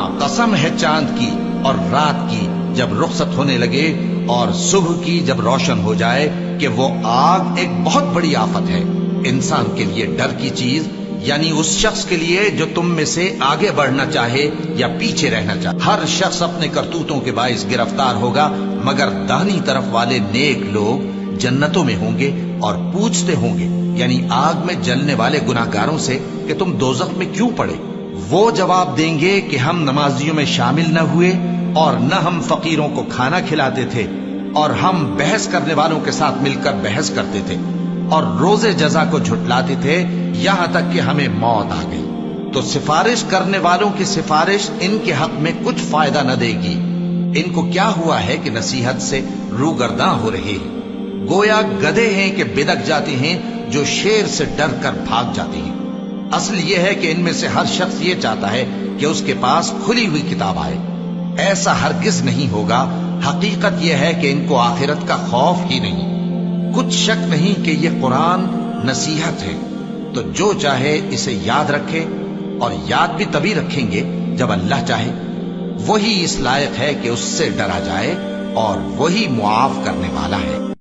हां, कसम है चांद की और रात की जब रुखसत होने लगे और सुबह की जब रोशन हो जाए कि वो आग एक बहुत बड़ी आफत है। इंसान के लिए डर की चीज यानी उस शख्स के लिए जो तुम में से आगे बढ़ना चाहे या पीछे रहना चाहे। हर शख्स अपने करतूतों के बाइस गिरफ्तार होगा, मगर दाहिनी तरफ वाले नेक लोग जन्नतों में होंगे और पूछते होंगे यानी आग में जलने वाले गुनाहगारों से कि तुम दोजख में क्यों पड़े। वो जवाब देंगे कि हम नमाजियों में शामिल न हुए और न हम फकीरों को खाना खिलाते थे और हम बहस करने वालों के साथ मिलकर बहस करते थे और रोजे जजा को झुटलाते थे यहां तक कि हमें मौत आ गई। तो सिफारिश करने वालों की सिफारिश इनके हक में कुछ फायदा न देगी। इनको क्या हुआ है कि नसीहत से रूगर्दां हो रहे हैं, गोया गधे हैं कि बिदक जाते हैं जो शेर से डर कर भाग जाते हैं। असल यह है कि इनमें से हर शख्स ये चाहता है कि उसके पास खुली हुई किताब आए। ऐसा हरगिज नहीं होगा। हकीकत यह है कि इनको आखिरत का खौफ ही नहीं। कुछ शक नहीं कि यह कुरान नसीहत है, तो जो चाहे इसे याद रखे, और याद भी तभी रखेंगे जब अल्लाह चाहे। वही इस लायक है कि उससे डरा जाए और वही मुआफ करने वाला है।